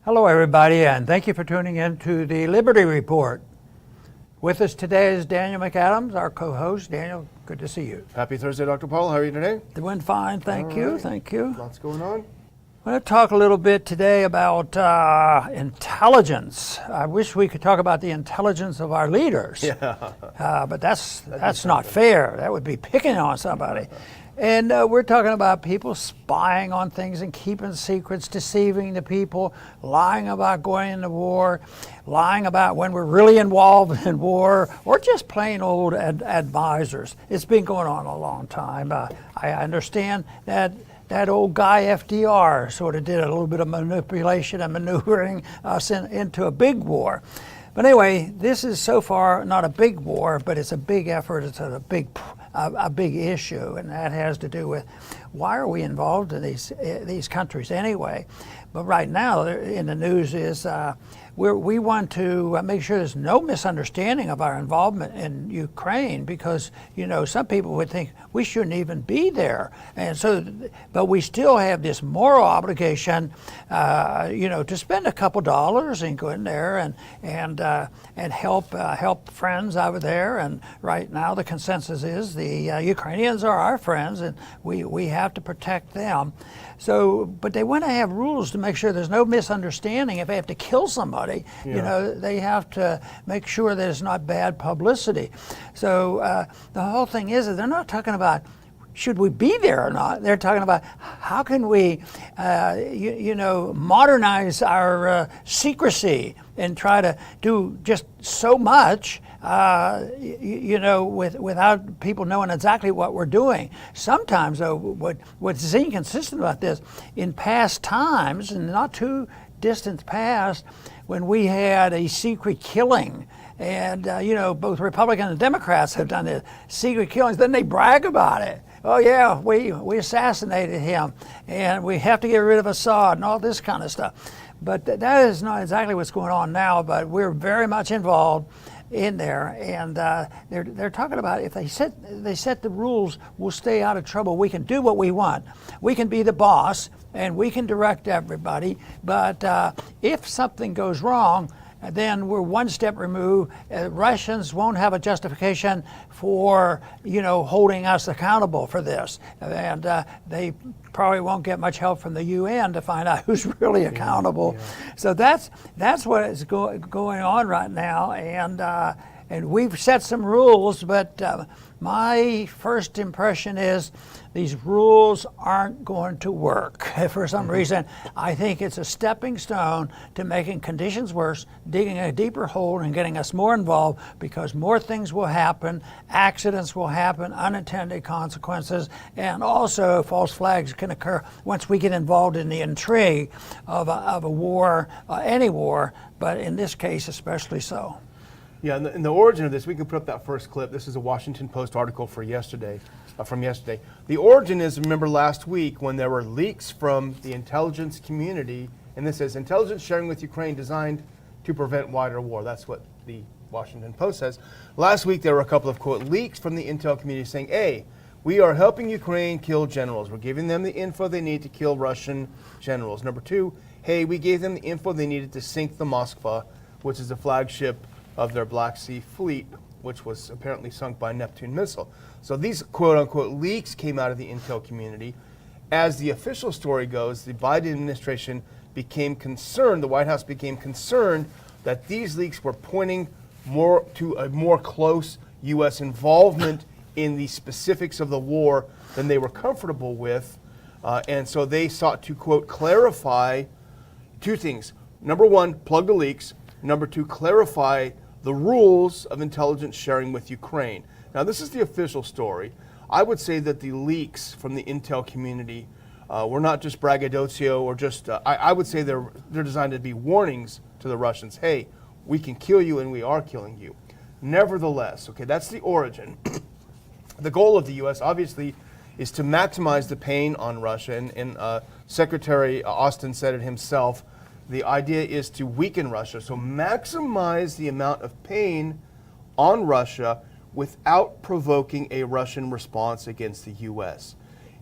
Hello, everybody, and thank you for tuning in to the Liberty Report. With us today is Daniel McAdams, our co-host. Daniel, good to see you. Happy Thursday, Dr. Paul. How are you today? Doing fine, thank you. Thank you. Lots going on. I want to talk a little bit today about intelligence. I wish we could talk about the intelligence of our leaders. Yeah. But that's not fair. That would be picking on somebody. And we're talking about people spying on things and keeping secrets, deceiving the people, lying about going into war, lying about when we're really involved in war, or just plain old advisors. It's been going on a long time. I understand that old guy FDR sort of did a little bit of manipulation and maneuvering us into a big war. But anyway, this is so far not a big war, but it's a big effort. It's a big issue, and that has to do with why are we involved in these countries anyway? But right now, in the news is we want to make sure there's no misunderstanding of our involvement in Ukraine, because some people would think we shouldn't even be there, and so, but we still have this moral obligation, to spend a couple dollars and go in there and help friends over there. And right now, the consensus is the Ukrainians are our friends, and we have to protect them. So, but they want to have rules to make sure there's no misunderstanding. If they have to kill somebody, they have to make sure there's not bad publicity. So the whole thing is that they're not talking about should we be there or not. They're talking about how can we, modernize our secrecy and try to do just so much, without people knowing exactly what we're doing. Sometimes, though, what's inconsistent about this, in past times, and not too distant past, when we had a secret killing, and both Republicans and Democrats have done the secret killings, then they brag about it. Oh yeah, we assassinated him, and we have to get rid of Assad and all this kind of stuff. But that is not exactly what's going on now, but we're very much involved in there, and they're talking about if they set the rules, we'll stay out of trouble. We can do what we want. We can be the boss, and we can direct everybody, but if something goes wrong, then we're one step removed. Russians won't have a justification for, holding us accountable for this. And they probably won't get much help from the UN to find out who's really accountable. Yeah. So that's what is going on right now. And we've set some rules, but my first impression is these rules aren't going to work. For some reason, I think it's a stepping stone to making conditions worse, digging a deeper hole and getting us more involved, because more things will happen, accidents will happen, unintended consequences, and also false flags can occur once we get involved in the intrigue of a war, any war, but in this case especially so. Yeah, and the origin of this, we can put up that first clip. This is a Washington Post article from yesterday. The origin is, remember last week when there were leaks from the intelligence community, and this says, intelligence sharing with Ukraine designed to prevent wider war. That's what the Washington Post says. Last week there were a couple of, quote, leaks from the intel community saying, A, we are helping Ukraine kill generals. We're giving them the info they need to kill Russian generals. Number two, hey, we gave them the info they needed to sink the Moskva, which is the flagship of their Black Sea fleet, which was apparently sunk by a Neptune missile. So these quote-unquote leaks came out of the intel community. As the official story goes, the Biden administration became concerned, the White House became concerned that these leaks were pointing more to a more close U.S. involvement in the specifics of the war than they were comfortable with. And so they sought to, quote, clarify two things. Number one, plug the leaks. Number two, clarify the rules of intelligence sharing with Ukraine. Now, this is the official story. I would say that the leaks from the intel community were not just braggadocio or just, I would say they're designed to be warnings to the Russians. Hey, we can kill you and we are killing you. Nevertheless, okay, that's the origin. The goal of the U.S. obviously is to maximize the pain on Russia, and Secretary Austin said it himself. The idea is to weaken Russia, so maximize the amount of pain on Russia without provoking a Russian response against the U.S.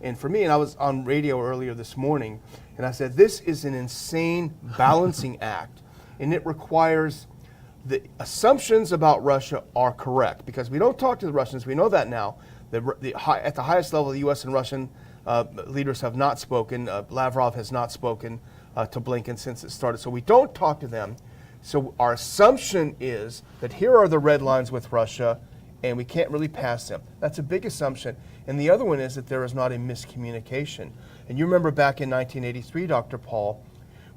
And for me, and I was on radio earlier this morning, and I said, this is an insane balancing act, and it requires the assumptions about Russia are correct, because we don't talk to the Russians. We know that now. At the highest level, the U.S. and Russian leaders have not spoken. Lavrov has not spoken to Blinken since it started. So we don't talk to them. So our assumption is that here are the red lines with Russia, and we can't really pass them. That's a big assumption. And the other one is that there is not a miscommunication. And you remember back in 1983, Dr. Paul,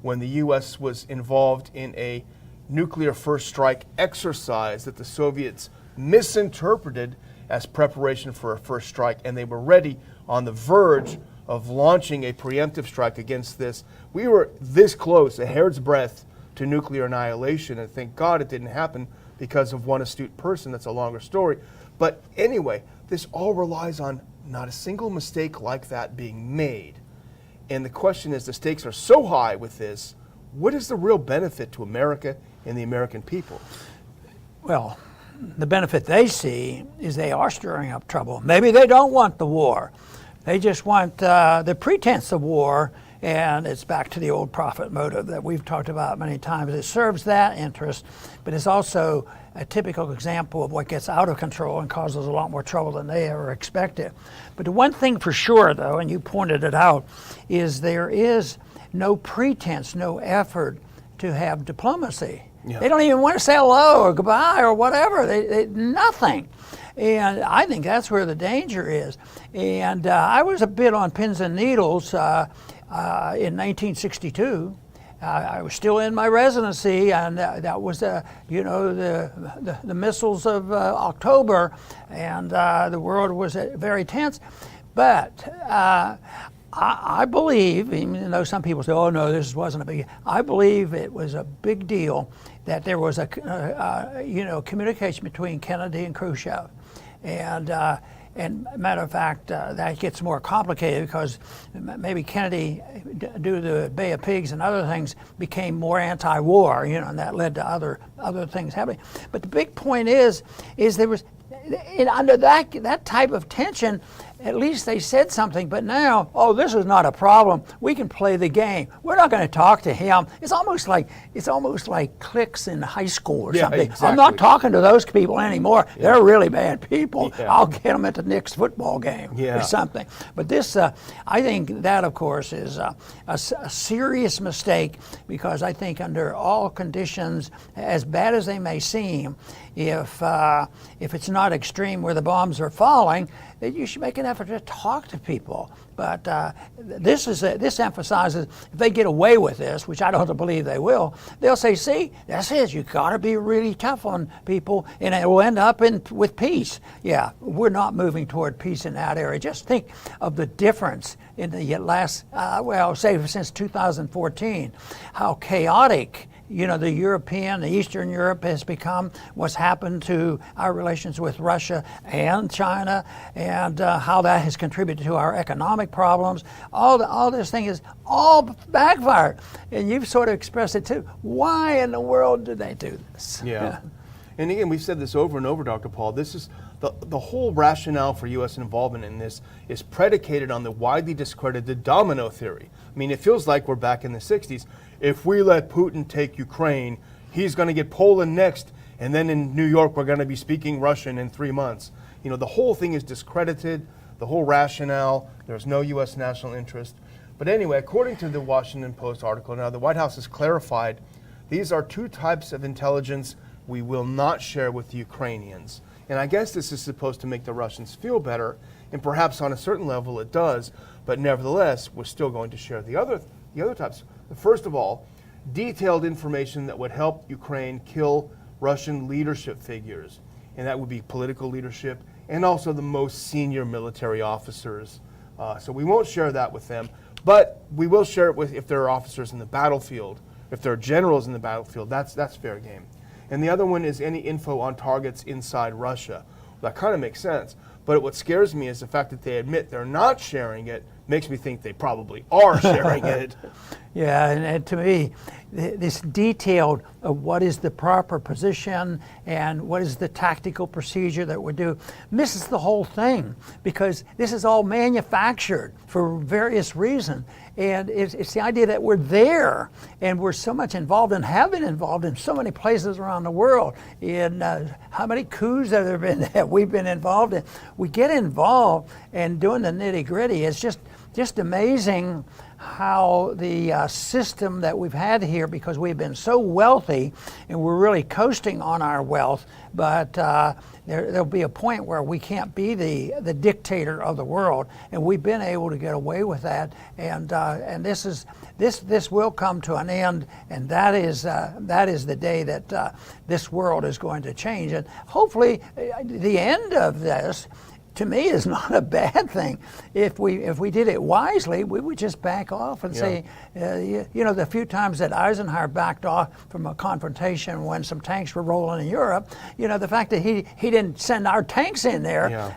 when the U.S. was involved in a nuclear first strike exercise that the Soviets misinterpreted as preparation for a first strike, and they were ready on the verge of launching a preemptive strike against this. We were this close, a hair's breadth, to nuclear annihilation, and thank God it didn't happen because of one astute person. That's a longer story. But anyway, this all relies on not a single mistake like that being made. And the question is, the stakes are so high with this, what is the real benefit to America and the American people? Well, the benefit they see is they are stirring up trouble. Maybe they don't want the war. They just want the pretense of war, and it's back to the old profit motive that we've talked about many times. It serves that interest, but it's also a typical example of what gets out of control and causes a lot more trouble than they ever expected. But the one thing for sure, though, and you pointed it out, is there is no pretense, no effort to have diplomacy. Yeah. They don't even want to say hello or goodbye or whatever. They nothing. And I think that's where the danger is. And I was a bit on pins and needles in 1962. I was still in my residency, and that was the missiles of October, and the world was very tense. But I believe, even though some people say, "Oh no, this wasn't a big," I believe it was a big deal that there was a communication between Kennedy and Khrushchev, and matter of fact, that gets more complicated because maybe Kennedy, due to the Bay of Pigs and other things, became more anti-war, and that led to other things happening. But the big point is there was, under that type of tension, at least they said something. But now, this is not a problem. We can play the game. We're not going to talk to him. It's almost like cliques in high school or something. Exactly. I'm not talking to those people anymore. Yeah. They're really bad people. Yeah. I'll get them at the next football game or something. But this, I think that, of course, is a serious mistake, because I think under all conditions, as bad as they may seem, if it's not extreme where the bombs are falling, that you should make an effort to talk to people. But this emphasizes, if they get away with this, which I don't believe they will, they'll say, see, that's it, you got to be really tough on people, and it will end up with peace. Yeah, we're not moving toward peace in that area. Just think of the difference in the last, say since 2014, how chaotic the Eastern Europe has become, what's happened to our relations with Russia and China, and how that has contributed to our economic problems. All this thing is all backfired. And you've sort of expressed it too. Why in the world did they do this? Yeah. And again, we've said this over and over, Dr. Paul. This is the whole rationale for U.S. involvement in this is predicated on the widely discredited Domino Theory. I mean, it feels like we're back in the 60s. If we let Putin take Ukraine, he's going to get Poland next, and then in New York we're going to be speaking Russian in 3 months. The whole thing is discredited, the whole rationale. There's no U.S. national interest. But anyway, according to the Washington Post article, now the White House has clarified these are two types of intelligence we will not share with the Ukrainians. And I guess this is supposed to make the Russians feel better, and perhaps on a certain level it does, but nevertheless, we're still going to share the other types. First of all, detailed information that would help Ukraine kill Russian leadership figures, and that would be political leadership and also the most senior military officers. So we won't share that with them, but we will share it with if there are officers in the battlefield, if there are generals in the battlefield. That's fair game. And the other one is any info on targets inside Russia. That kind of makes sense. But what scares me is the fact that they admit they're not sharing it makes me think they probably are sharing it. Yeah, and to me, this detailed of what is the proper position and what is the tactical procedure that we do misses the whole thing, because this is all manufactured for various reasons. And it's the idea that we're there and we're so much involved and have been involved in so many places around the world. In how many coups have there been that we've been involved in? We get involved and doing the nitty gritty. It's just amazing how the system that we've had here, because we've been so wealthy and we're really coasting on our wealth, but there'll be a point where we can't be the dictator of the world, and we've been able to get away with that, and this will come to an end, and that is the day that this world is going to change, and hopefully the end of this, to me, is not a bad thing. If we did it wisely, we would just back off and say, the few times that Eisenhower backed off from a confrontation when some tanks were rolling in Europe, the fact that he didn't send our tanks in there,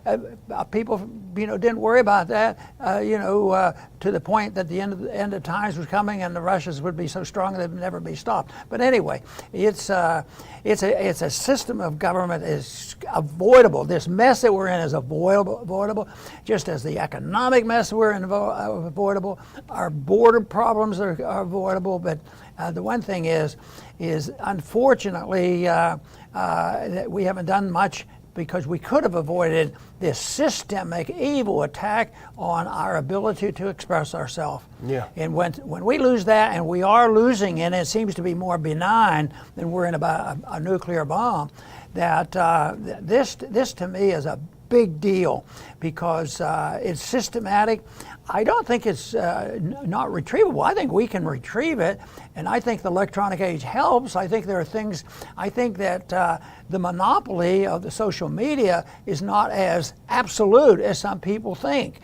people didn't worry about that, to the point that the end of times was coming and the Russians would be so strong they'd never be stopped. But anyway, it's a system of government is avoidable. This mess that we're in is avoidable, just as the economic mess we're in avoidable. Our border problems are avoidable. But the one thing is unfortunately that we haven't done much, because we could have avoided this systemic evil attack on our ability to express ourselves. Yeah. And when we lose that, and we are losing, and it seems to be more benign than we're in about a nuclear bomb, that this to me is a big deal, because it's systematic. I don't think it's not retrievable. I think we can retrieve it, and I think the electronic age helps. I think there are things, I think that the monopoly of the social media is not as absolute as some people think.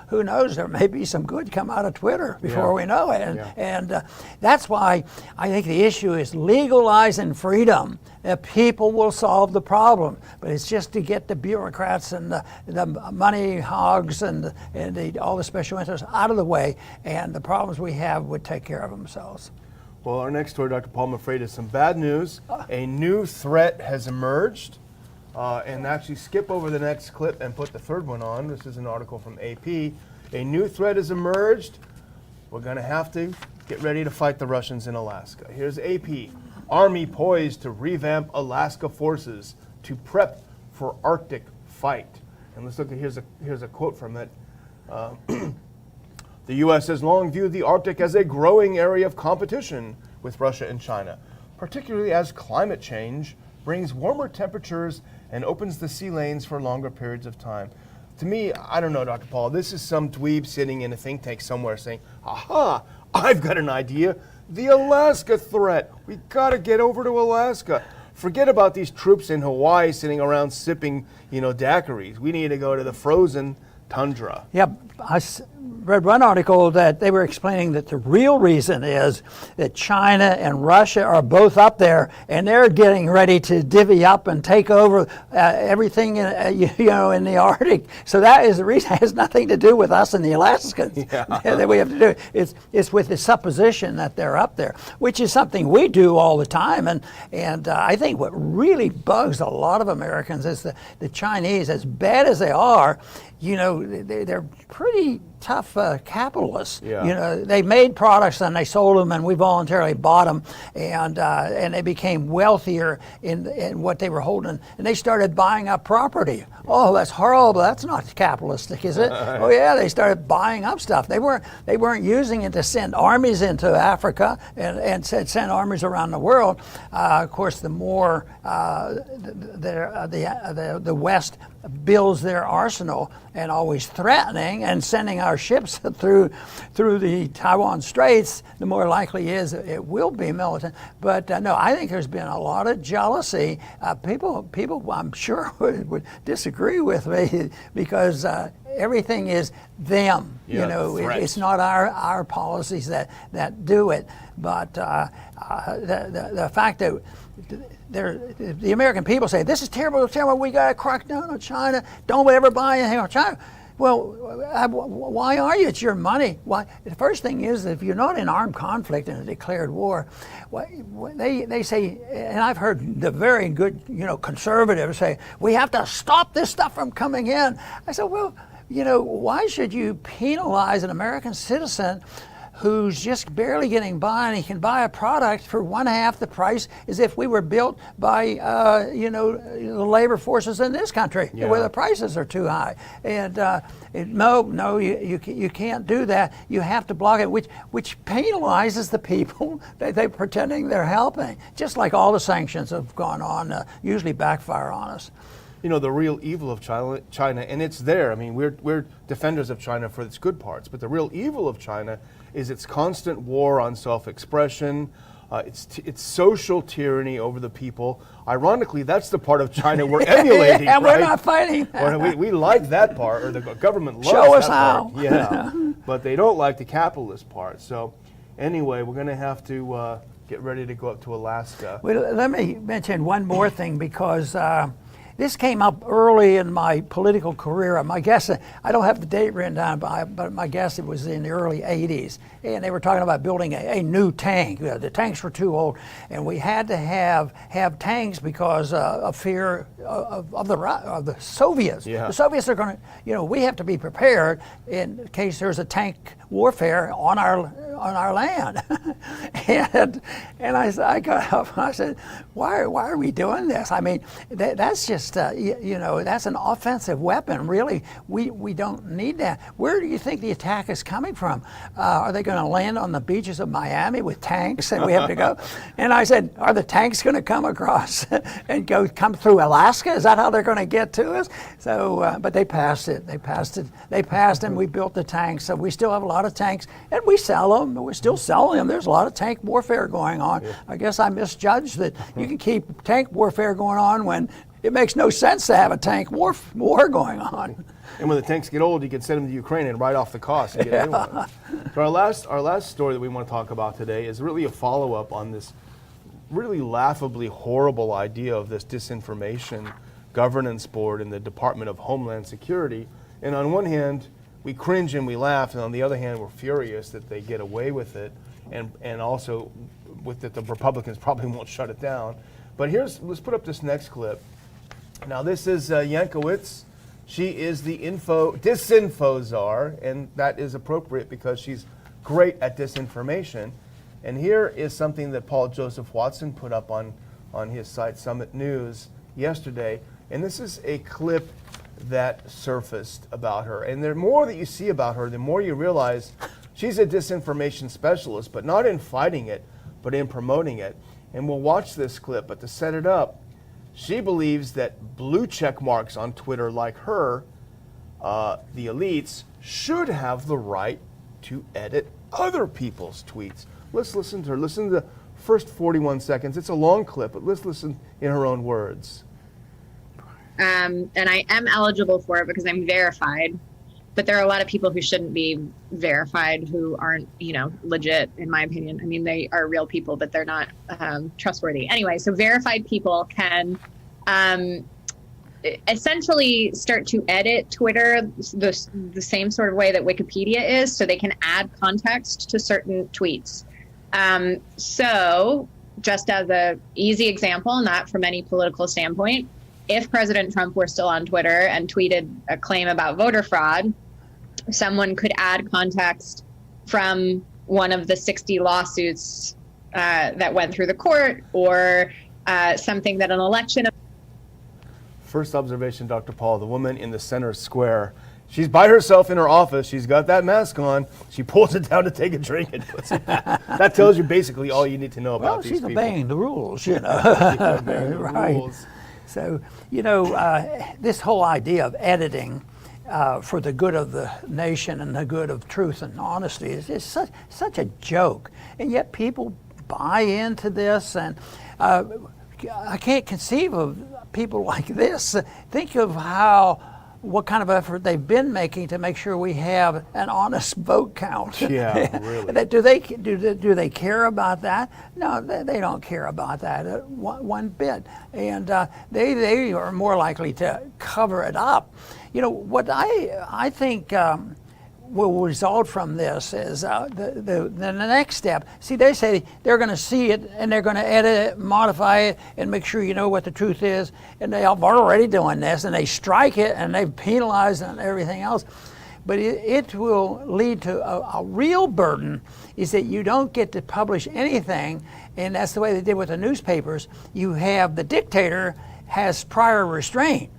Who knows, there may be some good come out of Twitter before we know it. And that's why I think the issue is legalizing freedom. People will solve the problem, but it's just to get the bureaucrats and the money hogs and all the special interests out of the way, and the problems we have would take care of themselves. Well, our next story, Dr. Paul, I'm afraid, is some bad news. A new threat has emerged. And actually skip over the next clip and put the third one on. This is an article from AP. A new threat has emerged. We're going to have to get ready to fight the Russians in Alaska. Here's AP. Army poised to revamp Alaska forces to prep for Arctic fight. And let's look at, here's a quote from it. The U.S. has long viewed the Arctic as a growing area of competition with Russia and China, particularly as climate change brings warmer temperatures and opens the sea lanes for longer periods of time. To me, I don't know, Dr. Paul, this is some dweeb sitting in a think tank somewhere saying, aha, I've got an idea. The Alaska threat. We got to get over to Alaska. Forget about these troops in Hawaii sitting around sipping, daiquiris. We need to go to the frozen tundra. Yep. I read one article that they were explaining that the real reason is that China and Russia are both up there, and they're getting ready to divvy up and take over everything in the Arctic. So that is the reason. It has nothing to do with us and the Alaskans that we have to do. It's with the supposition that they're up there, which is something we do all the time. And I think what really bugs a lot of Americans is the Chinese, as bad as they are, they're pretty tough capitalists. They made products and they sold them, and we voluntarily bought them, and they became wealthier in what they were holding, and they started buying up property. Oh, that's horrible. That's not capitalistic, is it? Oh yeah, they started buying up stuff. They weren't using it to send armies into Africa and send armies around the world. Of course, the more the West builds their arsenal and always threatening and sending our ships through the Taiwan Straits, the more likely is it will be militant. But no, I think there's been a lot of jealousy. People I'm sure would disagree with me because everything is them. It's not our policies that do it. But the fact that the American people say, this is terrible, we got to crack down on China, don't ever buy anything on China. Well, why are you? It's your money. Why? The first thing is, if you're not in armed conflict in a declared war, they say, and I've heard the very good, conservatives say, we have to stop this stuff from coming in. I said, well, why should you penalize an American citizen who's just barely getting by, and he can buy a product for 1/2 the price as if we were built by, the labor forces in this country, where the prices are too high. And no, you can't do that. You have to block it, which penalizes the people that they're pretending they're helping. Just like all the sanctions have gone on, usually backfire on us. The real evil of China, and it's there. I mean, we're defenders of China for its good parts, but the real evil of China is its constant war on self-expression, its social tyranny over the people. Ironically, that's the part of China we're emulating. And right? We're not fighting. We like that part, or the government loves Show us that how. part. Yeah, but they don't like the capitalist part. So, anyway, we're going to have to get ready to go up to Alaska. Well, let me mention one more thing, because this came up early in my political career. My guess, I don't have the date written down, but my guess it was in the early 80s. And they were talking about building a new tank. The tanks were too old, and we had to have tanks because of fear of the Soviets. Yeah. The Soviets are going to, we have to be prepared in case there's a tank warfare on our land. and I got up and I said, why are we doing this? I mean, that's just that's an offensive weapon. Really, we don't need that. Where do you think the attack is coming from? Are they going to land on the beaches of Miami with tanks and we have to go? And I said, are the tanks going to come across and come through Alaska? Is that how they're going to get to us? So, but they passed it. They passed, and we built the tanks. So we still have a lot of tanks, and we sell them. We're still selling them. There's a lot of tank warfare going on. Yeah. I guess I misjudged that you can keep tank warfare going on when it makes no sense to have a tank war going on. And when the tanks get old, you can send them to Ukraine and write off the cost and get a new one. So our last story that we want to talk about today is really a follow-up on this really laughably horrible idea of this disinformation governance board in the Department of Homeland Security. And on one hand, we cringe and we laugh, and on the other hand, we're furious that they get away with it, and also with that the Republicans probably won't shut it down. But let's put up this next clip. Now this is Yankowicz. She is the Disinfo czar, and that is appropriate because she's great at disinformation. And here is something that Paul Joseph Watson put up on his site, Summit News, yesterday. And this is a clip that surfaced about her. And the more that you see about her, the more you realize she's a disinformation specialist, but not in fighting it, but in promoting it. And we'll watch this clip, but to set it up, she believes that blue check marks on Twitter like her, the elites, should have the right to edit other people's tweets. Let's listen to her. Listen to the first 41 seconds. It's a long clip, but let's listen in her own words. And I am eligible for it because I'm verified. But there are a lot of people who shouldn't be verified, who aren't, legit, in my opinion. I mean, they are real people, but they're not trustworthy. Anyway, so verified people can essentially start to edit Twitter the same sort of way that Wikipedia is, so they can add context to certain tweets. So just as an easy example, not from any political standpoint, if President Trump were still on Twitter and tweeted a claim about voter fraud, someone could add context from one of the 60 lawsuits that went through the court, or something that an election. First observation, Dr. Paul, the woman in the center square. She's by herself in her office. She's got that mask on. She pulls it down to take a drink and puts it back. That tells you basically all you need to know about these people. She's obeying the rules, She's obeying the right. rules. So, this whole idea of editing for the good of the nation and the good of truth and honesty is such a joke. And yet people buy into this, and I can't conceive of people like this. Think of what kind of effort they've been making to make sure we have an honest vote count. Yeah, really. Do they care about that? No, they don't care about that one bit. And they are more likely to cover it up. what I think will result from this is the next step. See, they say they're going to see it and they're going to edit it, modify it, and make sure you know what the truth is. And they are already doing this, and they strike it and they've penalized and everything else. But it will lead to a real burden, is that you don't get to publish anything, and that's the way they did with the newspapers. You have the dictator has prior restraint.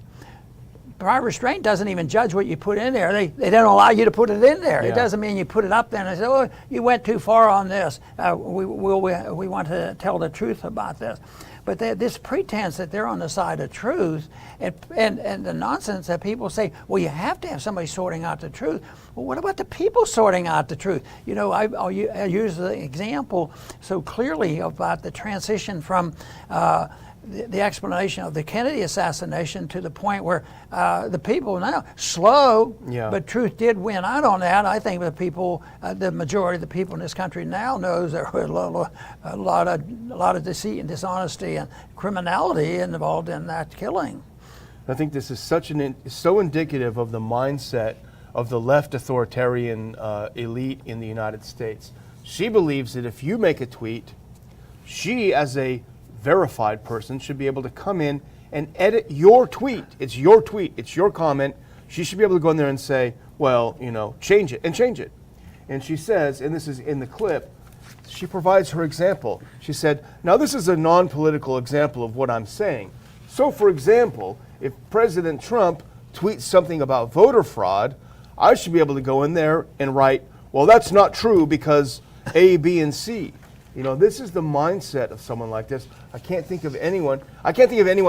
Prior restraint doesn't even judge what you put in there. They don't allow you to put it in there. Yeah. It doesn't mean you put it up there and say, oh, you went too far on this. We want to tell the truth about this. But this pretense that they're on the side of truth, and the nonsense that people say, well, you have to have somebody sorting out the truth. Well, what about the people sorting out the truth? I'll use the example so clearly about the transition from the explanation of the Kennedy assassination to the point where the people now, slow, but truth did win out on that. I think the people, the majority of the people in this country now knows there was a lot of deceit and dishonesty and criminality involved in that killing. I think this is so indicative of the mindset of the left authoritarian elite in the United States. She believes that if you make a tweet, she, as a verified person, should be able to come in and edit your tweet. It's your tweet, it's your comment. She should be able to go in there and say, well, change it. And she says, and this is in the clip, she provides her example. She said, now this is a non-political example of what I'm saying. So for example, if President Trump tweets something about voter fraud, I should be able to go in there and write, well, that's not true because A, B, and C. This is the mindset of someone like this. I can't think of anyone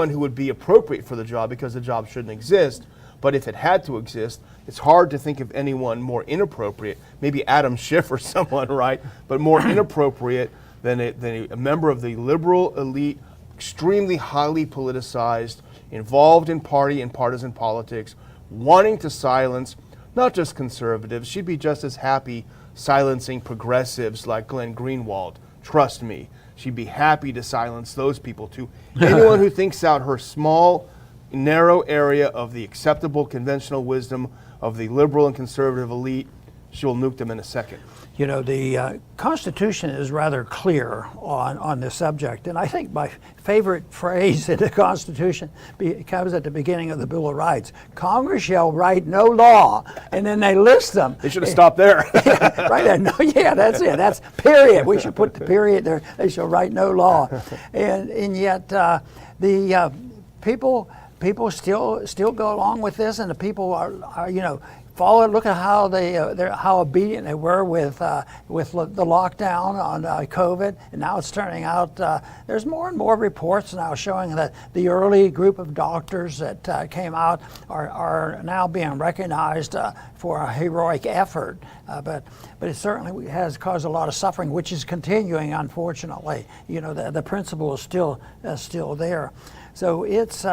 who would be appropriate for the job, because the job shouldn't exist. But if it had to exist, it's hard to think of anyone more inappropriate. Maybe Adam Schiff or someone, right? But more inappropriate than a member of the liberal elite, extremely highly politicized, involved in party and partisan politics, wanting to silence not just conservatives. She'd be just as happy silencing progressives like Glenn Greenwald. Trust me, she'd be happy to silence those people too. Anyone who thinks out her small, narrow area of the acceptable conventional wisdom of the liberal and conservative elite, she will nuke them in a second. The Constitution is rather clear on this subject, and I think my favorite phrase in the Constitution comes at the beginning of the Bill of Rights. Congress shall write no law, and then they list them. They should have stopped there. Right there. No, yeah, that's it. That's period. We should put the period there. They shall write no law, and yet the people still go along with this, and the people are follow it. Look at how how obedient they were with the lockdown on COVID, and now it's turning out there's more and more reports now showing that the early group of doctors that came out are now being recognized for a heroic effort, but it certainly has caused a lot of suffering, which is continuing, unfortunately. The principle is still there, so it's.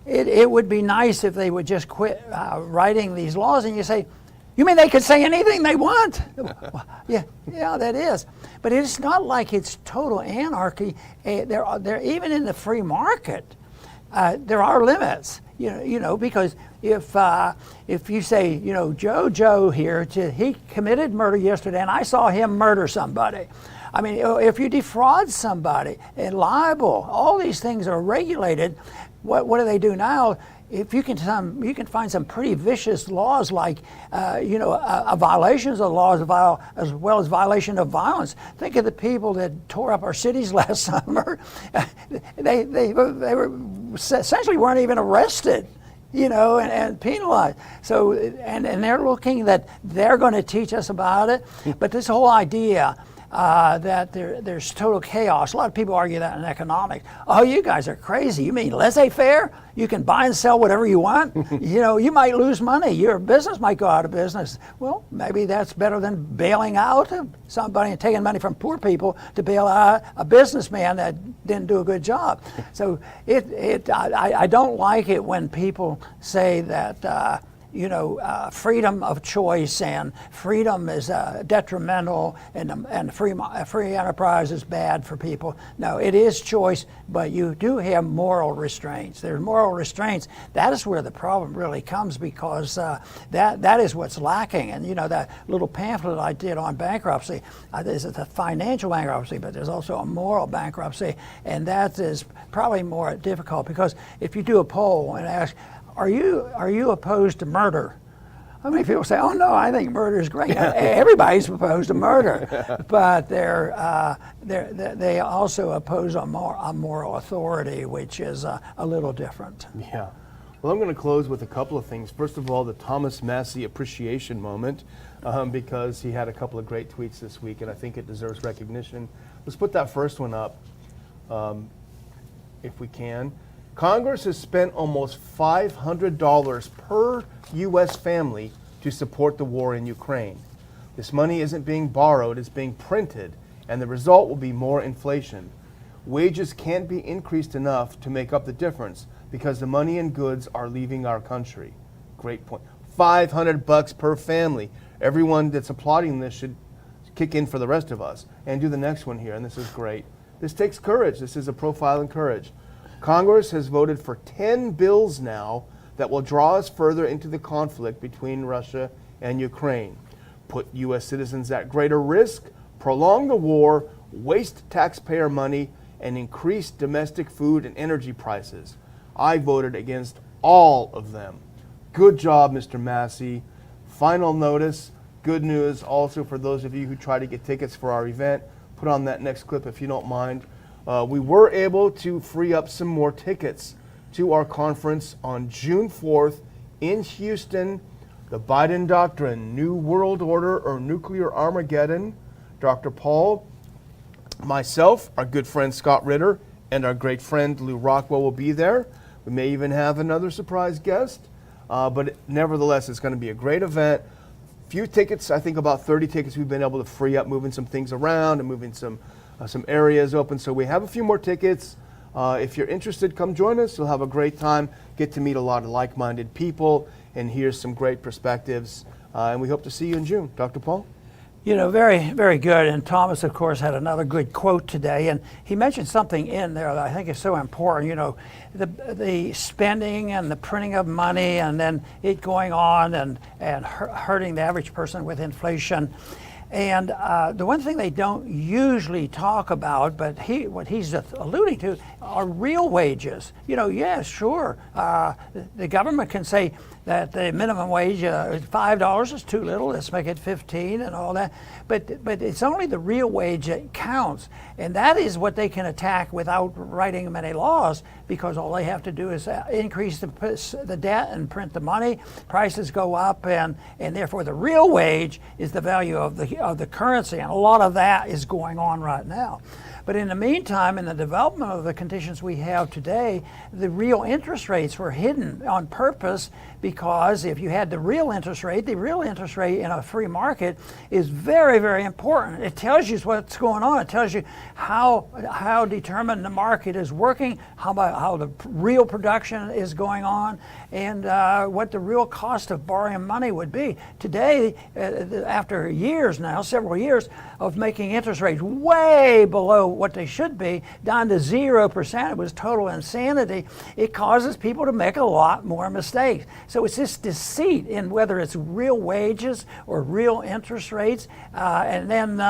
It would be nice if they would just quit writing these laws. And you say, you mean they could say anything they want? yeah, that is. But it's not like it's total anarchy. There even in the free market, there are limits. Because if you say, Joe here, he committed murder yesterday, and I saw him murder somebody. I mean, if you defraud somebody and libel, all these things are regulated. What do they do now? If you can find some pretty vicious laws like violations of laws as well as violation of violence. Think of the people that tore up our cities last summer. They were essentially weren't even arrested, and penalized. So and they're looking that they're going to teach us about it. But this whole idea that there's total chaos. A lot of people argue that in economics. Oh, you guys are crazy. You mean laissez-faire? You can buy and sell whatever you want? You might lose money. Your business might go out of business. Well, maybe that's better than bailing out somebody and taking money from poor people to bail out a businessman that didn't do a good job. So I don't like it when people say that freedom of choice and freedom is detrimental and free enterprise is bad for people. No, it is choice, but you do have moral restraints. There's moral restraints. That is where the problem really comes, because that is what's lacking. And that little pamphlet I did on bankruptcy, this is a financial bankruptcy, but there's also a moral bankruptcy, and that is probably more difficult, because if you do a poll and ask, are you opposed to murder? How many people say, oh no, I think murder is great? Everybody's opposed to murder, but they also oppose a moral authority, which is a little different. Yeah. Well, I'm going to close with a couple of things. First of all, the Thomas Massey appreciation moment, because he had a couple of great tweets this week, and I think it deserves recognition. Let's put that first one up, if we can. Congress has spent almost $500 per U.S. family to support the war in Ukraine. This money isn't being borrowed, it's being printed, and the result will be more inflation. Wages can't be increased enough to make up the difference because the money and goods are leaving our country. Great point. $500 per family. Everyone that's applauding this should kick in for the rest of us. And do the next one here, and this is great. This takes courage. This is a profile in courage. Congress has voted for 10 bills now that will draw us further into the conflict between Russia and Ukraine, put U.S. citizens at greater risk, prolong the war, waste taxpayer money, and increase domestic food and energy prices. I voted against all of them. Good job, Mr. Massey. Final notice, good news also for those of you who try to get tickets for our event. Put on that next clip if you don't mind. We were able to free up some more tickets to our conference on June 4th in Houston. The Biden Doctrine, New World Order or Nuclear Armageddon. Dr. Paul, myself, our good friend Scott Ritter, and our great friend Lou Rockwell will be there. We may even have another surprise guest, but nevertheless, it's going to be a great event. Few tickets, I think about 30 tickets we've been able to free up, moving some things around and moving some areas open. So we have a few more tickets. If you're interested, come join us. You'll have a great time, get to meet a lot of like-minded people, and hear some great perspectives. And we hope to see you in June. Dr. Paul? Very, very good. And Thomas, of course, had another good quote today. And he mentioned something in there that I think is so important. The spending and the printing of money and then it going on and hurting the average person with inflation. And the one thing they don't usually talk about, but what he's alluding to, are real wages. Yeah, sure. The government can say that the minimum wage, $5 is too little, let's make it 15 and all that. But it's only the real wage that counts. And that is what they can attack without writing many laws, because all they have to do is increase the debt and print the money, prices go up, and therefore the real wage is the value of the currency. And a lot of that is going on right now. But in the meantime, in the development of the conditions we have today, the real interest rates were hidden on purpose, because if you had the real interest rate in a free market is very, very important. It tells you what's going on. It tells you how determined the market is working, how the real production is going on, and what the real cost of borrowing money would be. Today, after several years of making interest rates way below what they should be, down to 0%, it was total insanity. It causes people to make a lot more mistakes. So it's this deceit in whether it's real wages or real interest rates, and then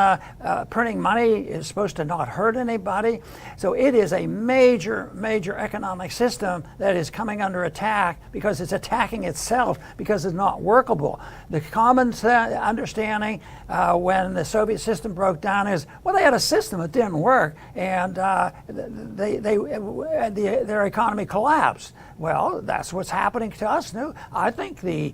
printing money is supposed to not hurt anybody. So it is a major, major economic system that is coming under attack, because it's attacking itself, because it's not workable. The common understanding when the Soviet system broke down is, well, they had a system that didn't work, and their economy collapsed. Well, that's what's happening to us now. I think the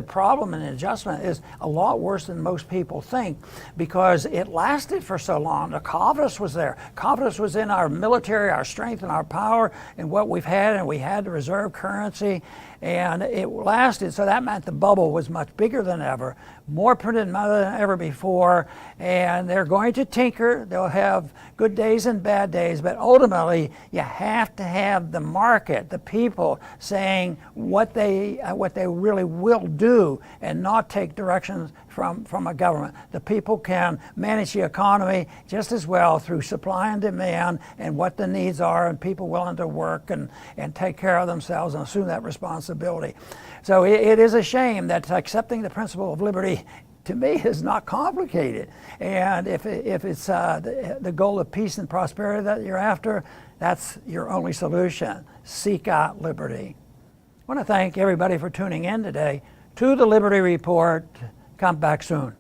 problem in adjustment is a lot worse than most people think, because it lasted for so long. The confidence was there. Confidence was in our military, our strength and our power, and what we've had, and we had the reserve currency, and it lasted. So that meant the bubble was much bigger than ever, more printed money than ever before, and they're going to tinker. They'll have good days and bad days, but ultimately you have to have the market, the people saying what they really will do and not take directions from a government. The people can manage the economy just as well through supply and demand and what the needs are, and people willing to work and take care of themselves and assume that responsibility. So it is a shame that accepting the principle of liberty, to me, is not complicated. And if it's the goal of peace and prosperity that you're after, that's your only solution. Seek out liberty. I want to thank everybody for tuning in today to the Liberty Report. Come back soon.